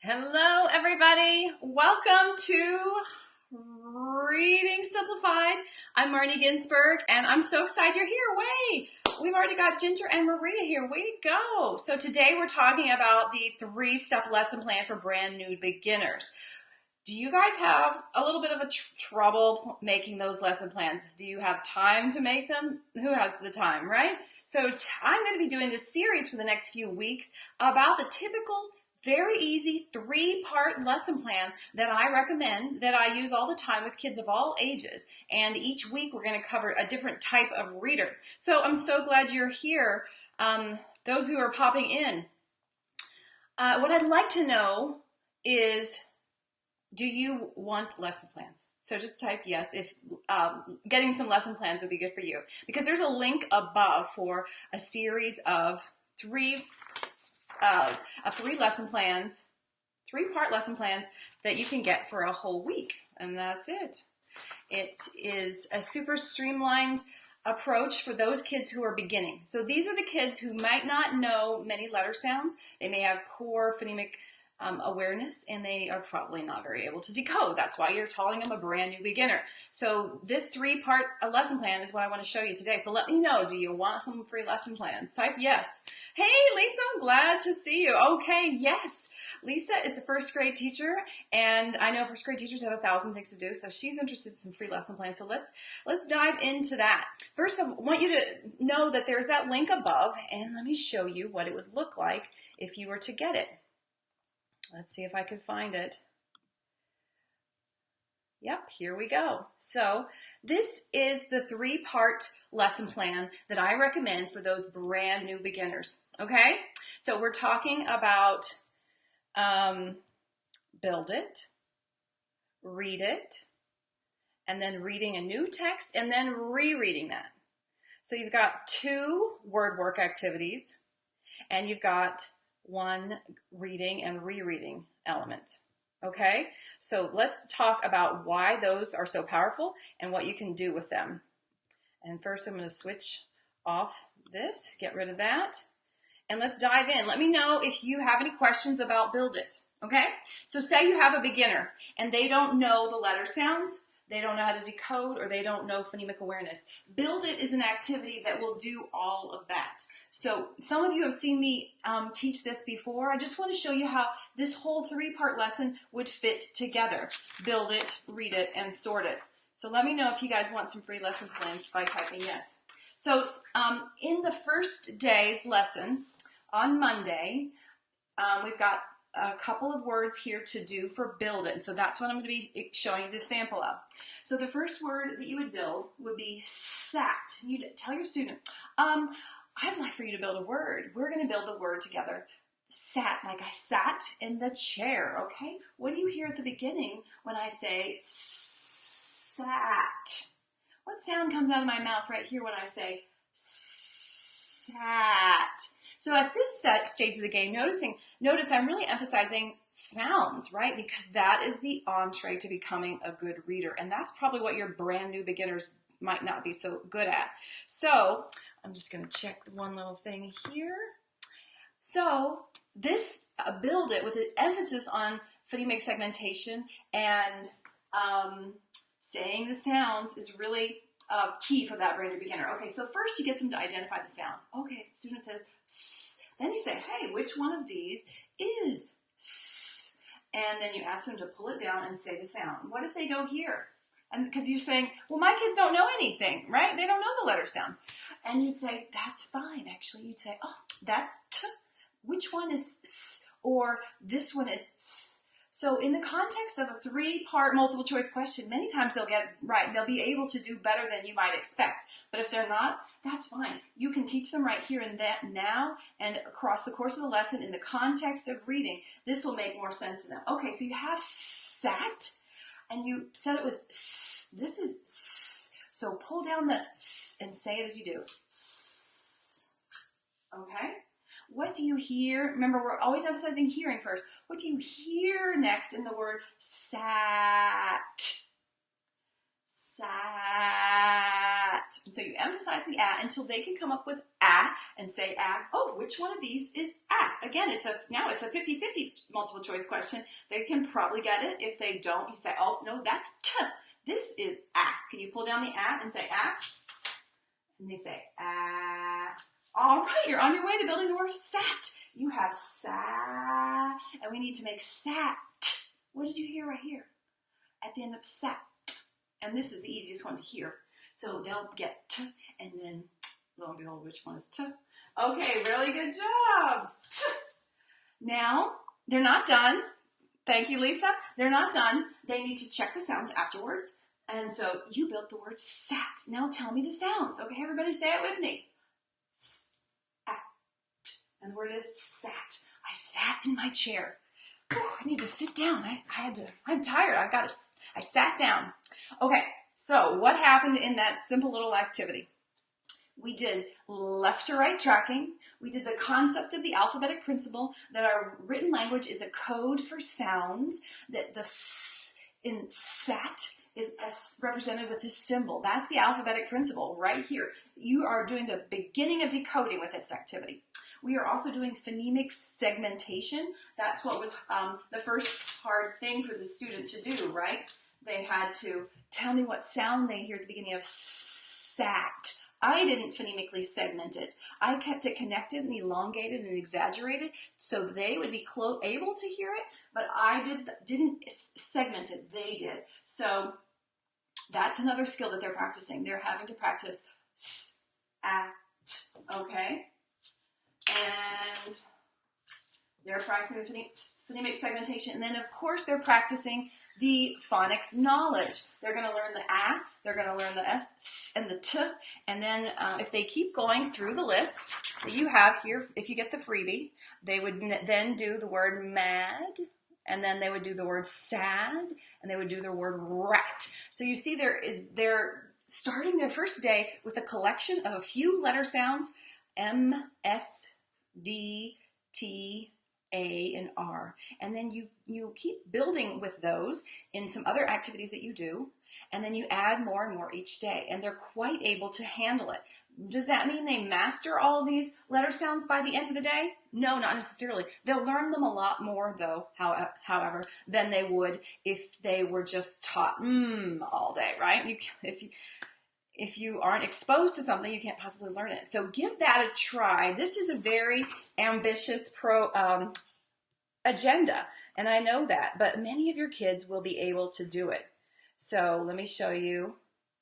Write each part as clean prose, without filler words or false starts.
Hello, everybody. Welcome to Reading Simplified. I'm Marnie Ginsberg, and I'm so excited you're here. Way! We've already got Ginger and Maria here. Way to go. So today we're talking about the three-step lesson plan for brand new beginners. Do you guys have a little bit of a trouble making those lesson plans? Do you have time to make them? Who has the time, right? So I'm going to be doing this series for the next few weeks about the typical very easy three-part lesson plan that I recommend, that I use all the time with kids of all ages. And each week we're going to cover a different type of reader. So I'm so glad you're here, those who are popping in. What I'd like to know is, do you want lesson plans? So just type yes if getting some lesson plans would be good for you. Because there's a link above for a series of three lesson plans, three-part lesson plans that you can get for a whole week, and that's it. It is a super streamlined approach for those kids who are beginning. So these are the kids who might not know many letter sounds. They may have poor phonemic awareness, and they are probably not very able to decode. That's why you're calling them a brand new beginner. So this three-part lesson plan is what I want to show you today. So let me know, do you want some free lesson plans? Type yes. Hey, Lisa, I'm glad to see you. Okay, yes. Lisa is a first grade teacher, and I know first grade teachers have 1,000 things to do, so she's interested in some free lesson plans. So let's dive into that. First, I want you to know that there's that link above, and let me show you what it would look like if you were to get it. Let's see if I can find it. Yep, here we go. So this is the three-part lesson plan that I recommend for those brand new beginners, okay? So we're talking about build it, read it, and then reading a new text, and then rereading that. So you've got 2 word work activities, and you've got 1 reading and rereading element. Okay, so let's talk about why those are so powerful and what you can do with them. And first I'm going to switch off this, get rid of that, and let's dive in. Let me know if you have any questions about Build It. Okay, so say you have a beginner and they don't know the letter sounds, they don't know how to decode, or they don't know phonemic awareness. Build It is an activity that will do all of that. So some of you have seen me teach this before. I just want to show you how this whole three-part lesson would fit together. Build it, read it, and sort it. So let me know if you guys want some free lesson plans by typing yes. So in the first day's lesson on Monday, we've got a couple of words here to do for build it. So that's what I'm going to be showing you the sample of. So the first word that you would build would be sat. You'd tell your student, I'd like for you to build a word. We're going to build the word together. Sat, like I sat in the chair, okay? What do you hear at the beginning when I say sat? What sound comes out of my mouth right here when I say sat? So at this stage of the game, notice I'm really emphasizing sounds, right? Because that is the entree to becoming a good reader. And that's probably what your brand new beginners might not be so good at. So I'm just going to check one little thing here. So this Build It with an emphasis on phonemic segmentation and saying the sounds is really key for that brand new beginner. Okay, so first you get them to identify the sound. Okay, the student says S. Then you say, hey, which one of these is S? And then you ask them to pull it down and say the sound. What if they go here? And because you're saying, well, my kids don't know anything, right? They don't know the letter sounds. And you'd say, that's fine. Actually, you'd say, oh, that's T. Which one is S? Or this one is S. So in the context of a 3-part multiple choice question, many times they'll get right. They'll be able to do better than you might expect. But if they're not, that's fine. You can teach them right here and that now, and across the course of the lesson in the context of reading, this will make more sense to them. Okay, so you have sat, and you said it was S. This is S. So pull down the S and say it as you do. S. Okay? What do you hear? Remember, we're always emphasizing hearing first. What do you hear next in the word sat? sat. And so you emphasize the "at" until they can come up with "at" and say "at." Oh, which one of these is "at"? Again, now it's a 50-50 multiple choice question. They can probably get it. If they don't, you say, oh, no, that's "t." This is "at." Can you pull down the "at" and say "at"? And they say "at." All right, you're on your way to building the word "sat." You have "sat," and we need to make "sat." What did you hear right here? At the end of "sat." And this is the easiest one to hear. So they'll get "t," and then, lo and behold, which one is "t"? Okay, really good jobs. T. Now, they're not done. Thank you, Lisa. They're not done. They need to check the sounds afterwards. And so you built the word "sat." Now tell me the sounds. Okay, everybody say it with me. "Sat." And the word is "sat." I sat in my chair. Oh, I need to sit down. I'm tired. I sat down. Okay, so what happened in that simple little activity? We did left to right tracking. We did the concept of the alphabetic principle, that our written language is a code for sounds, that the "s" in "sat" is represented with this symbol. That's the alphabetic principle right here. You are doing the beginning of decoding with this activity. We are also doing phonemic segmentation. That's what was the first hard thing for the student to do, right? They had to tell me what sound they hear at the beginning of "sat." I didn't phonemically segment it. I kept it connected and elongated and exaggerated so they would be able to hear it, but I didn't segment it. They did. So that's another skill that they're practicing. They're having to practice "sat." Okay? And they're practicing the phonemic segmentation. And then, of course, they're practicing the phonics knowledge. They're going to learn the "a," they're going to learn the "s" and the "t." And then if they keep going through the list that you have here, if you get the freebie, they would then do the word "mad," and then they would do the word "sad," and they would do the word "rat." So you see they're starting their first day with a collection of a few letter sounds: M, S, D, T, A, and R. And then you keep building with those in some other activities that you do, and then you add more and more each day, and they're quite able to handle it. Does that mean they master all of these letter sounds by the end of the day? No, not necessarily. They'll learn them a lot more, though, however, than they would if they were just taught all day, right? If you aren't exposed to something, you can't possibly learn it. So give that a try. This is a very ambitious agenda, and I know that, but many of your kids will be able to do it. So let me show you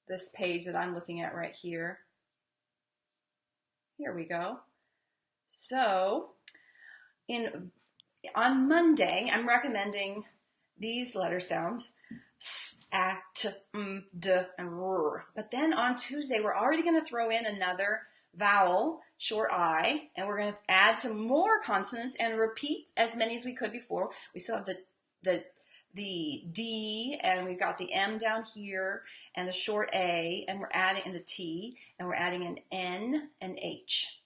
this page that I'm looking at right here. Here we go. So on Monday, I'm recommending these letter sounds: s, a, t, d, and r. But then on Tuesday, we're already going to throw in another vowel, short I, and we're going to add some more consonants and repeat as many as we could before. We still have the D, and we've got the M down here, and the short A, and we're adding in the T, and we're adding an N and H.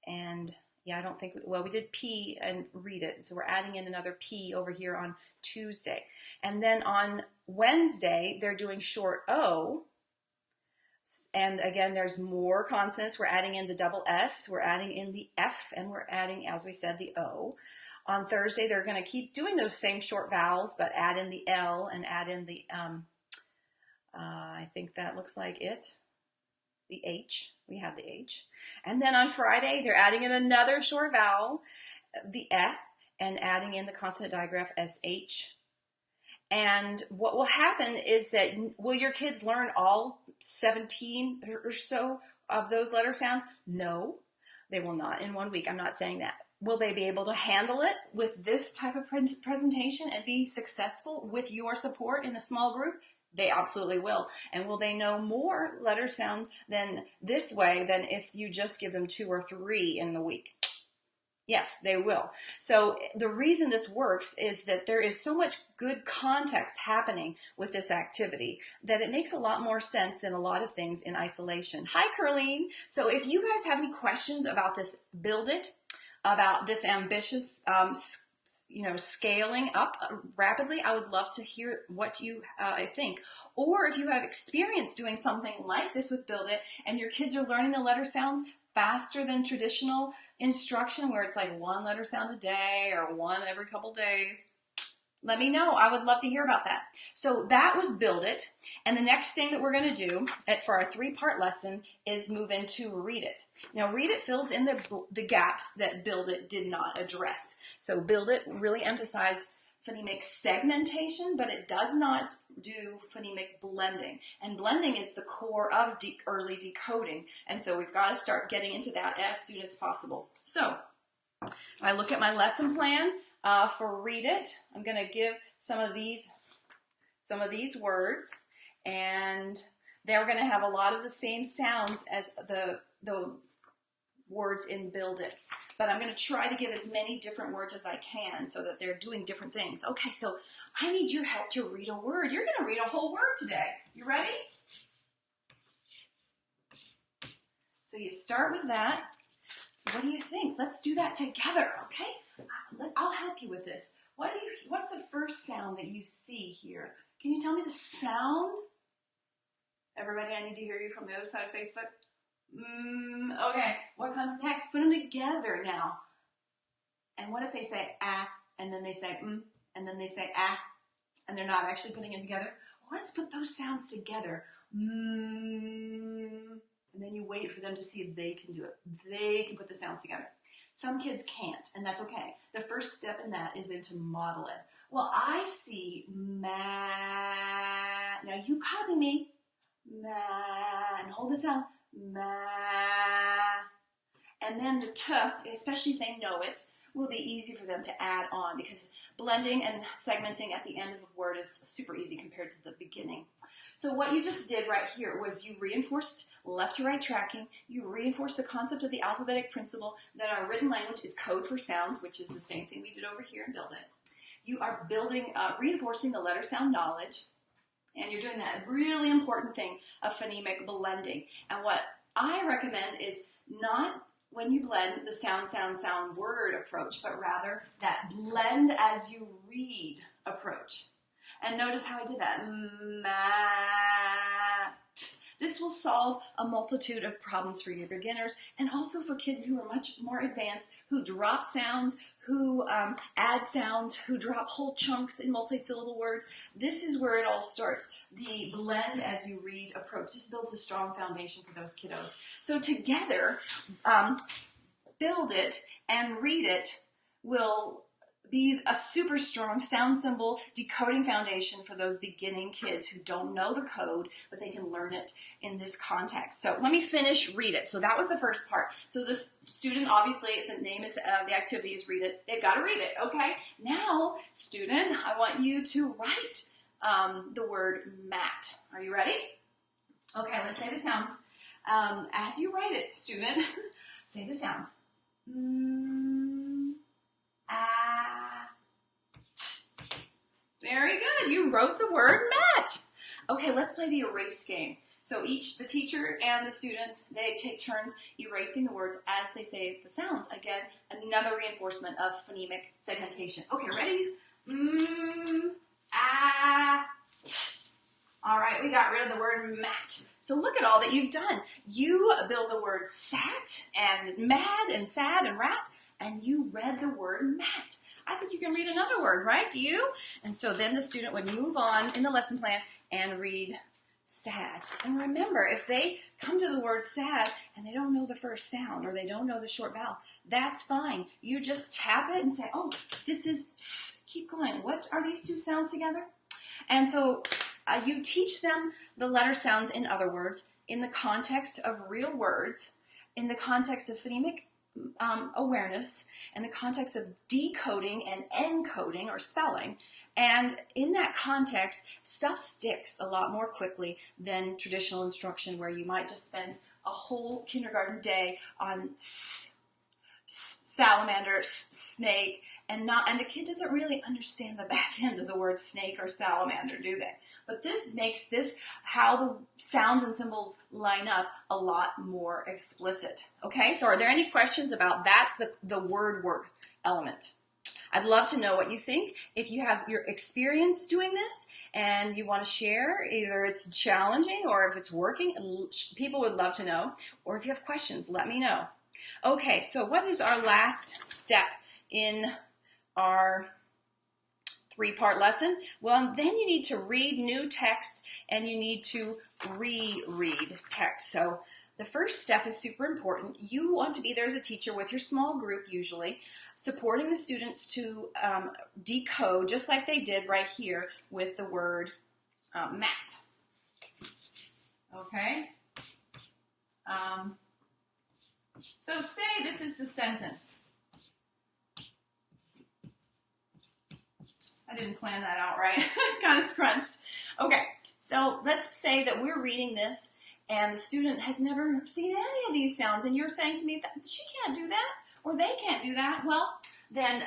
And yeah, I don't think, we did P and read it. So we're adding in another P over here on Tuesday. And then on Wednesday, they're doing short O. And again, there's more consonants. We're adding in the double S, we're adding in the F, and we're adding, as we said, the O. On Thursday, they're going to keep doing those same short vowels, but add in the L and add in the, I think that looks like it. The H, we have the H. And then on Friday, they're adding in another short vowel, the E, and adding in the consonant digraph SH. And what will happen is that, will your kids learn all 17 or so of those letter sounds? No, they will not in 1 week. I'm not saying that. Will they be able to handle it with this type of presentation and be successful with your support in a small group? They absolutely will. And will they know more letter sounds than this way than if you just give them 2 or 3 in the week? Yes, they will. So the reason this works is that there is so much good context happening with this activity that it makes a lot more sense than a lot of things in isolation. Hi, Curleen. So if you guys have any questions about this Build It, about this ambitious scaling up rapidly, I would love to hear what you think. Or if you have experience doing something like this with Build It, and your kids are learning the letter sounds faster than traditional instruction, where it's like one letter sound a day or one every couple days, let me know. I would love to hear about that. So that was Build It. And the next thing that we're going to do for our 3-part lesson is move into Read It. Now, Read It fills in the gaps that Build It did not address. So Build It really emphasized phonemic segmentation, but it does not do phonemic blending. And blending is the core of early decoding. And so we've got to start getting into that as soon as possible. So I look at my lesson plan for Read It. I'm going to give some of these words, and they're going to have a lot of the same sounds as the words in Build It. But I'm going to try to give as many different words as I can so that they're doing different things. Okay, so I need your help to read a word. You're going to read a whole word today. You ready? So you start with that. What do you think? Let's do that together, okay? I'll help you with this. What's the first sound that you see here? Can you tell me the sound? Everybody, I need to hear you from the other side of Facebook. Okay, what comes next? Put them together now. And what if they say ah, and then they say and then they say ah, and they're not actually putting it together? Well, let's put those sounds together. And then you wait for them to see if they can do it. They can put the sounds together. Some kids can't, and that's okay. The first step in that is into model it. Well, I see ma. Now you copy me. Ma, and hold the sound. Ma. And then the t, especially if they know it, will be easy for them to add on, because blending and segmenting at the end of a word is super easy compared to the beginning. So what you just did right here was you reinforced left to right tracking. You reinforced the concept of the alphabetic principle that our written language is code for sounds, which is the same thing we did over here in Build It. You are reinforcing the letter sound knowledge, and you're doing that really important thing of phonemic blending. And what I recommend is not when you blend the sound, sound, sound word approach, but rather that blend as you read approach. And notice how I did that. Mat. This will solve a multitude of problems for your beginners, and also for kids who are much more advanced, who drop sounds, who add sounds, who drop whole chunks in multisyllable words. This is where it all starts. The blend as you read approach. This builds a strong foundation for those kiddos. So together, Build It and Read It will be a super strong sound symbol decoding foundation for those beginning kids who don't know the code, but they can learn it in this context. So let me finish Read It. So that was the first part. So this student, obviously, the name is the activity is Read It. They've got to read it, okay? Now, student, I want you to write the word mat. Are you ready? Okay, let's say the sounds. As you write it, student, say the sounds. Very good. You wrote the word mat. Okay, let's play the erase game. So the teacher and the student, they take turns erasing the words as they say the sounds. Again, another reinforcement of phonemic segmentation. Okay, ready? All right, we got rid of the word mat. So look at all that you've done. You build the word sat and mad and sad and rat, and you read the word mat. I think you can read another word, right? Do you? And so then the student would move on in the lesson plan and read sad. And remember, if they come to the word sad and they don't know the first sound or they don't know the short vowel, that's fine. You just tap it and say, oh, this is s. Keep going. What are these two sounds together? And so you teach them the letter sounds, in other words, in the context of real words, in the context of phonemic awareness, in the context of decoding and encoding or spelling. And in that context, stuff sticks a lot more quickly than traditional instruction, where you might just spend a whole kindergarten day on salamander, snake, and the kid doesn't really understand the back end of the word snake or salamander, do they? But this makes how the sounds and symbols line up a lot more explicit. Okay, so are there any questions about that's the word work element? I'd love to know what you think. If you have your experience doing this and you want to share, either it's challenging or if it's working, people would love to know. Or if you have questions, let me know. Okay, so what is our last step in our 3-part lesson? Well, then you need to read new texts and you need to reread text. So the first step is super important. You want to be there as a teacher with your small group, usually, supporting the students to decode, just like they did right here with the word mat. Okay? So say this is the sentence. I didn't plan that out right. It's kind of scrunched. Okay, so let's say that we're reading this and the student has never seen any of these sounds and you're saying to me that she can't do that or they can't do that. Well, then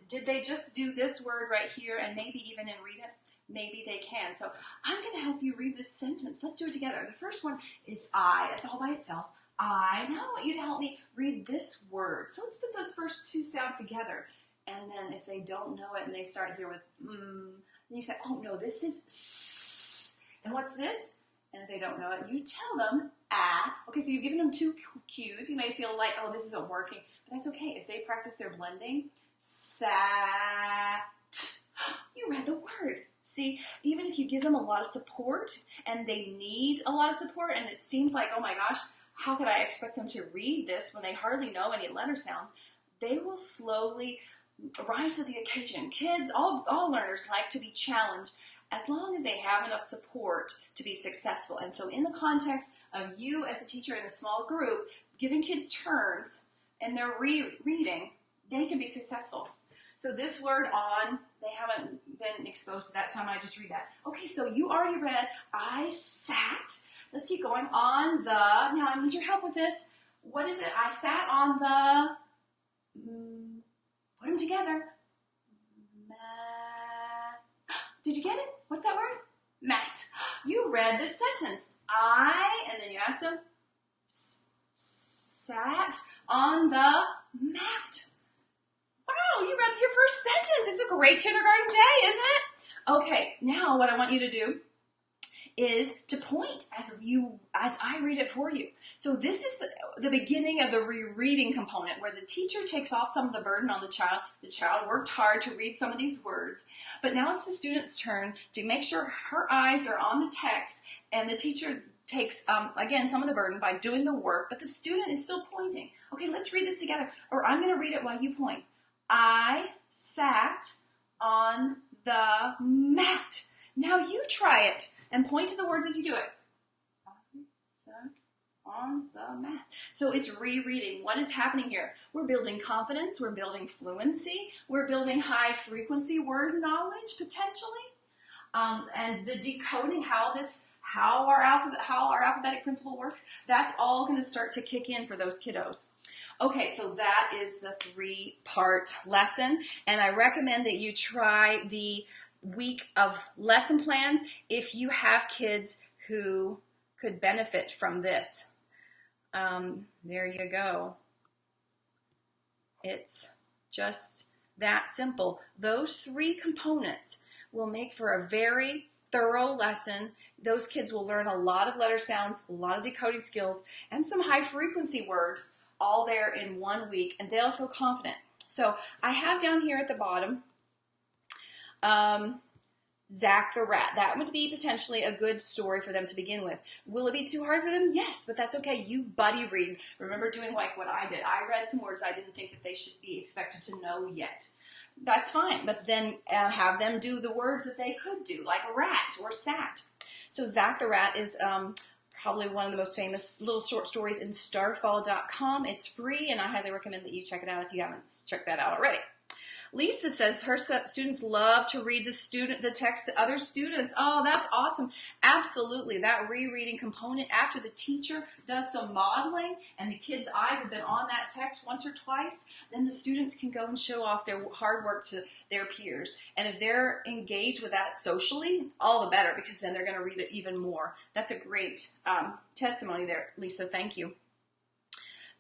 did they just do this word right here and maybe even read it? Maybe they can. So I'm going to help you read this sentence. Let's do it together. The first one is I. That's all by itself. I. Now I want you to help me read this word. So let's put those first 2 sounds together. And then if they don't know it and they start here with then you say, oh no, this is s. And what's this? And if they don't know it, you tell them ah. Okay, so you've given them 2 cues. You may feel like, oh, this isn't working. But that's okay. If they practice their blending, sat. You read the word. See, even if you give them a lot of support and they need a lot of support and it seems like, oh my gosh, how could I expect them to read this when they hardly know any letter sounds? They will slowly rise to the occasion. Kids, all learners like to be challenged as long as they have enough support to be successful. And so in the context of you as a teacher in a small group, giving kids turns and they're reading, they can be successful. So this word on, they haven't been exposed to that, so I might just read that. Okay, so you already read, I sat. Let's keep going. On the, now I need your help with this. What is it? I sat on the, put them together. Did you get it? What's that word? Mat. You read this sentence. I, and then you ask them, sat on the mat. Wow, you read your first sentence. It's a great kindergarten day, isn't it? Okay, now what I want you to do is to point as I read it for you. So this is the beginning of the rereading component where the teacher takes off some of the burden on the child. The child worked hard to read some of these words, but now it's the student's turn to make sure her eyes are on the text and the teacher takes, again, some of the burden by doing the work, but the student is still pointing. Okay, let's read this together, or I'm going to read it while you point. I sat on the mat. Now you try it and point to the words as you do it. I sat on the mat. So it's rereading. What is happening here? We're building confidence. We're building fluency. We're building high frequency word knowledge potentially. And the decoding how our alphabetic principle works, that's all going to start to kick in for those kiddos. Okay, so that is the 3-part lesson, and I recommend that you try the week of lesson plans if you have kids who could benefit from this. There you go. It's just that simple. Those 3 components will make for a very thorough lesson. Those kids will learn a lot of letter sounds, a lot of decoding skills, and some high frequency words all there in 1 week, and they'll feel confident. So I have down here at the bottom, Zach the Rat. That would be potentially a good story for them to begin with. Will it be too hard for them? Yes, but that's okay. You buddy read. Remember doing like what I did. I read some words I didn't think that they should be expected to know yet. That's fine, but then have them do the words that they could do, like rat or sat. So Zach the Rat is probably one of the most famous little short stories in starfall.com. It's free, and I highly recommend that you check it out if you haven't checked that out already. Lisa says her students love to read the text to other students. Oh, that's awesome. Absolutely. That rereading component after the teacher does some modeling and the kids' eyes have been on that text once or twice, then the students can go and show off their hard work to their peers. And if they're engaged with that socially, all the better, because then they're going to read it even more. That's a great testimony there, Lisa. Thank you.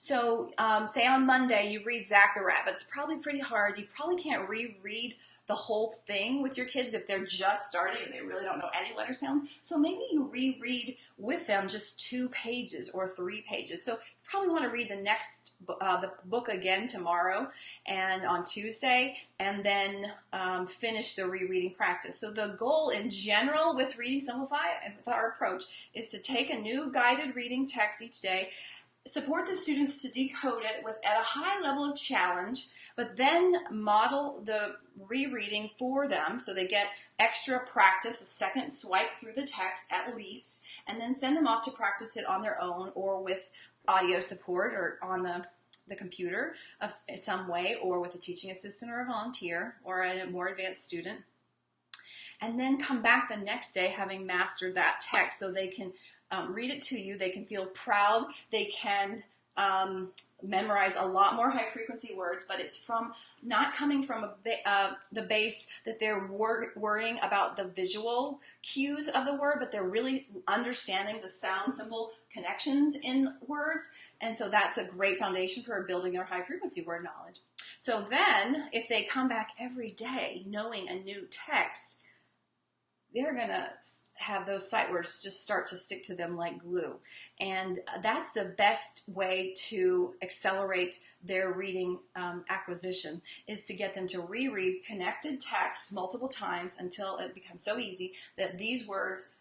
So say on Monday you read Zach the Rabbit. It's probably pretty hard. You probably can't reread the whole thing with your kids if they're just starting and they really don't know any letter sounds. So maybe you reread with them just 2 pages or 3 pages. So you probably want to read the book again tomorrow and on Tuesday, and then finish the rereading practice. So the goal in general with Reading Simplify and with our approach is to take a new guided reading text each day, support the students to decode it at a high level of challenge, but then model the rereading for them so they get extra practice, a second swipe through the text at least, and then send them off to practice it on their own or with audio support or on the computer of some way, or with a teaching assistant or a volunteer or a more advanced student. And then come back the next day having mastered that text so they can read it to you. They can feel proud. They can memorize a lot more high frequency words, but it's not coming from the base that they're worrying about the visual cues of the word, but they're really understanding the sound symbol connections in words. And so that's a great foundation for building their high frequency word knowledge. So then if they come back every day knowing a new text, they're going to have those sight words just start to stick to them like glue. And that's the best way to accelerate their reading acquisition, is to get them to reread connected text multiple times until it becomes so easy that these words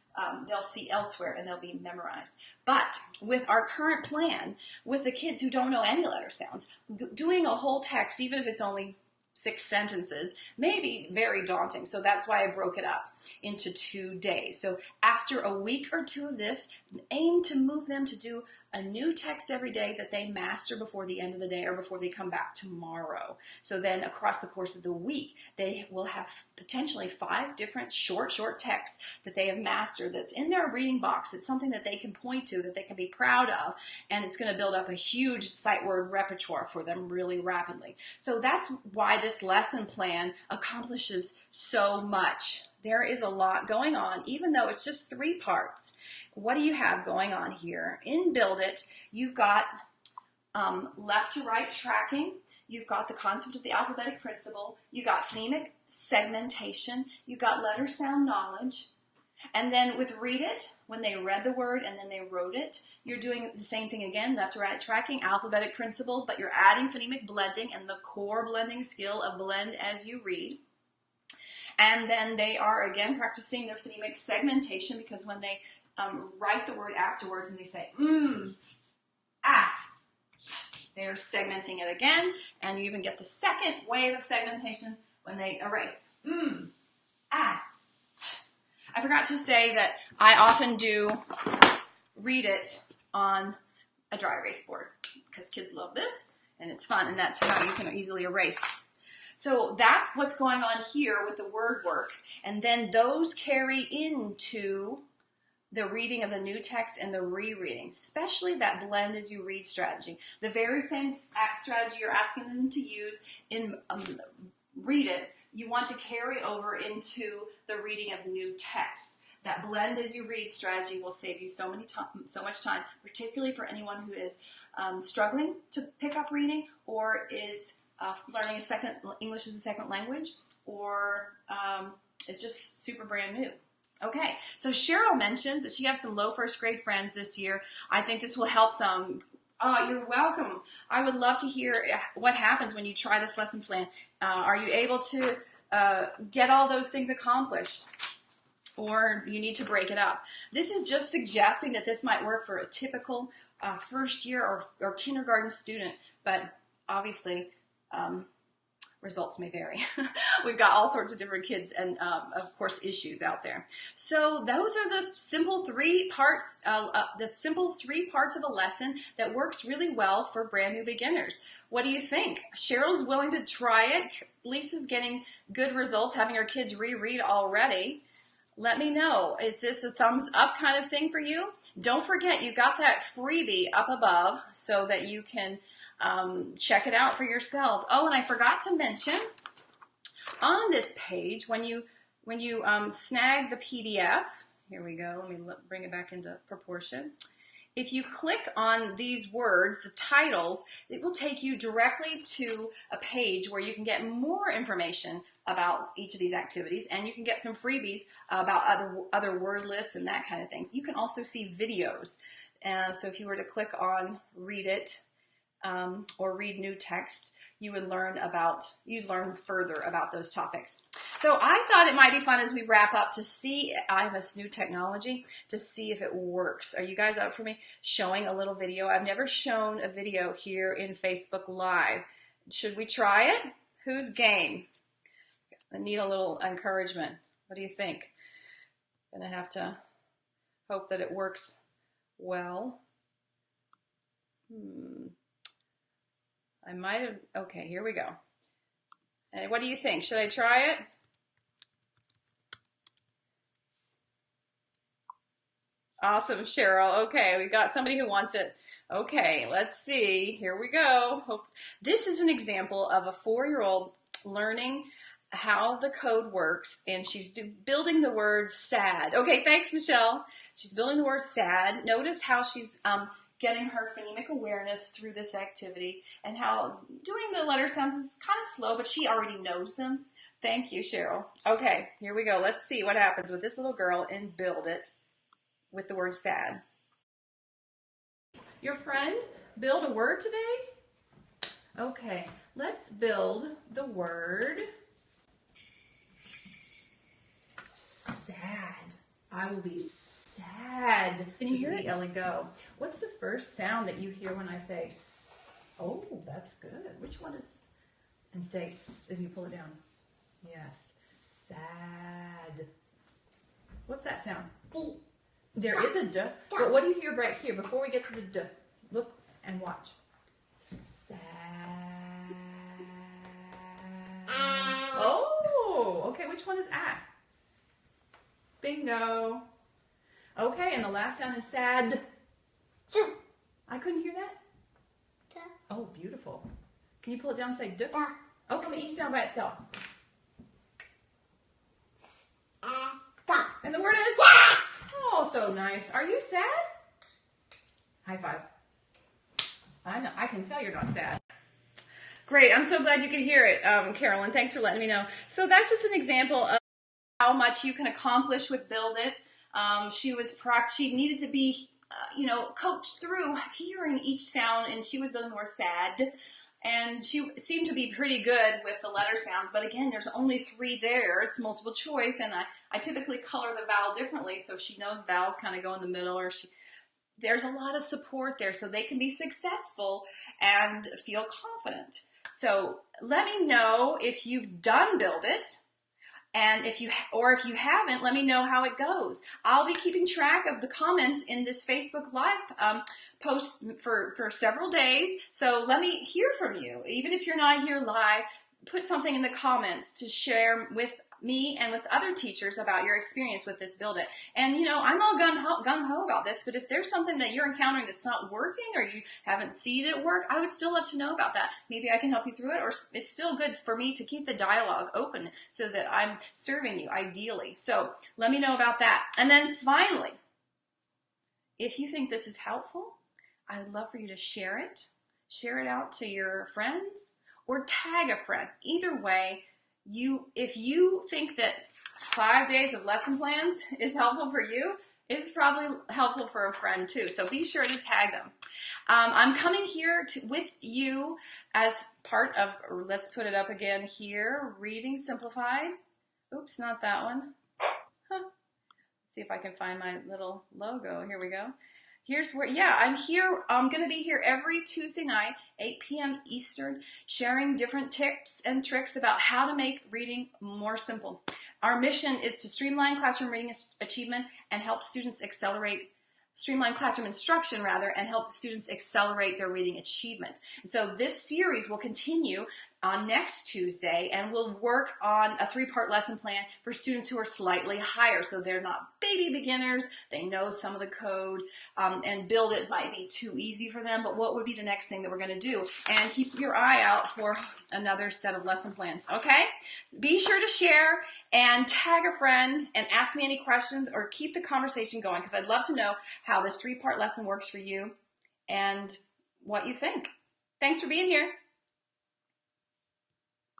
they'll see elsewhere and they'll be memorized. But with our current plan, with the kids who don't know any letter sounds, doing a whole text, even if it's only 6 sentences, may be very daunting. So that's why I broke it up into 2 days. So after a week or 2 of this, aim to move them to do a new text every day that they master before the end of the day or before they come back tomorrow. So then across the course of the week, they will have potentially 5 different short texts that they have mastered that's in their reading box. It's something that they can point to, that they can be proud of, and it's going to build up a huge sight word repertoire for them really rapidly. So that's why this lesson plan accomplishes so much. There is a lot going on, even though it's just 3 parts. What do you have going on here? In Build It, you've got left to right tracking. You've got the concept of the alphabetic principle. You've got phonemic segmentation. You've got letter sound knowledge. And then with Read It, when they read the word and then they wrote it, you're doing the same thing again, left to right tracking, alphabetic principle, but you're adding phonemic blending and the core blending skill of blend as you read. And then they are, again, practicing their phonemic segmentation, because when they write the word afterwards and they say, they're segmenting it again. And you even get the second wave of segmentation when they erase. I forgot to say that I often do Read It on a dry erase board, because kids love this and it's fun, and that's how you can easily erase. So that's what's going on here with the word work. And then those carry into the reading of the new text and the rereading, especially that blend as you read strategy. The very same strategy you're asking them to use in Read It, you want to carry over into the reading of new text. That blend as you read strategy will save you so much time, particularly for anyone who is struggling to pick up reading, or is learning English as a second language, or is just super brand new. Okay, so Cheryl mentions that she has some low first grade friends this year. I think this will help some. Oh, you're welcome. I would love to hear what happens when you try this lesson plan. Are you able to get all those things accomplished? Or you need to break it up. This is just suggesting that this might work for a typical first year or kindergarten student, but obviously results may vary. We've got all sorts of different kids and, of course, issues out there. So those are the simple 3 parts, of a lesson that works really well for brand new beginners. What do you think? Cheryl's willing to try it. Lisa's getting good results, having her kids reread already. Let me know. Is this a thumbs up kind of thing for you? Don't forget, you've got that freebie up above so that you can check it out for yourself. Oh, and I forgot to mention, on this page, when you snag the PDF, here we go, let me bring it back into proportion. if you click on these words, the titles, it will take you directly to a page where you can get more information about each of these activities, and you can get some freebies about other word lists and that kind of things. You can also see videos. So if you were to click on Read It or Read New Text, you would learn further about those topics. So I thought it might be fun as we wrap up to see, I have this new technology, to see if it works. Are you guys up for me showing a little video? I've never shown a video here in Facebook Live. Should we try it? Who's game? I need a little encouragement. What do you think? Gonna have to hope that it works well. I might have, okay, here we go. And what do you think? Should I try it? Awesome, Cheryl. Okay, we got somebody who wants it. Okay, let's see. Here we go. This is an example of a 4-year-old learning how the code works, and she's building the word sad. Okay, thanks, Michelle. She's building the word sad. Notice how she's getting her phonemic awareness through this activity, and how doing the letter sounds is kind of slow, but she already knows them. Thank you, Cheryl. Okay, here we go. Let's see what happens with this little girl in Build It with the word sad. Your friend build a word today? Okay, let's build the word sad. I will be sad to see Ellie go. What's the first sound that you hear when I say s? Oh, that's good. Which one is? And say s as you pull it down. Yes, sad. What's that sound? D. There is a d, but what do you hear right here before we get to the d? Look and watch. Sad. Oh, okay. Which one is at? Bingo. Okay, and the last sound is sad. I couldn't hear that. Oh, beautiful. Can you pull it down and say d? Oh, tell me each sound by itself. And the word is? Oh, so nice. Are you sad? High five. I know. I can tell you're not sad. Great. I'm so glad you could hear it, Carolyn. Thanks for letting me know. So that's just an example of how much you can accomplish with Build It. She needed to be, coached through hearing each sound, and she was building the word sad. And she seemed to be pretty good with the letter sounds, but again, there's only 3 there. It's multiple choice, and I typically color the vowel differently, so she knows vowels kind of go in the middle, or there's a lot of support there, so they can be successful and feel confident. So let me know if you've done Build It. And if you haven't, let me know how it goes. I'll be keeping track of the comments in this Facebook Live post for several days. So let me hear from you. Even if you're not here live, put something in the comments to share with me and with other teachers about your experience with this Build It. And I'm all gung-ho about this, but if there's something that you're encountering that's not working, or you haven't seen it work, I would still love to know about that. Maybe I can help you through it, or it's still good for me to keep the dialogue open so that I'm serving you ideally. So let me know about that. And then finally, if you think this is helpful, I'd love for you to share it out to your friends, or tag a friend. Either way, if you think that 5 days of lesson plans is helpful for you, it's probably helpful for a friend too. So be sure to tag them. I'm coming here with you as part of, let's put it up again here, Reading Simplified. Oops, not that one. Let's see if I can find my little logo. Here we go. Here's where, I'm here. I'm going to be here every Tuesday night, 8 p.m. Eastern, sharing different tips and tricks about how to make reading more simple. Our mission is to streamline classroom reading achievement and help students streamline classroom instruction and help students accelerate their reading achievement. And so this series will continue on next Tuesday, and we'll work on a 3-part lesson plan for students who are slightly higher. So they're not baby beginners, they know some of the code, and build it might be too easy for them, but what would be the next thing that we're gonna do? And keep your eye out for another set of lesson plans, okay? Be sure to share and tag a friend and ask me any questions or keep the conversation going, because I'd love to know how this 3-part lesson works for you and what you think. Thanks for being here.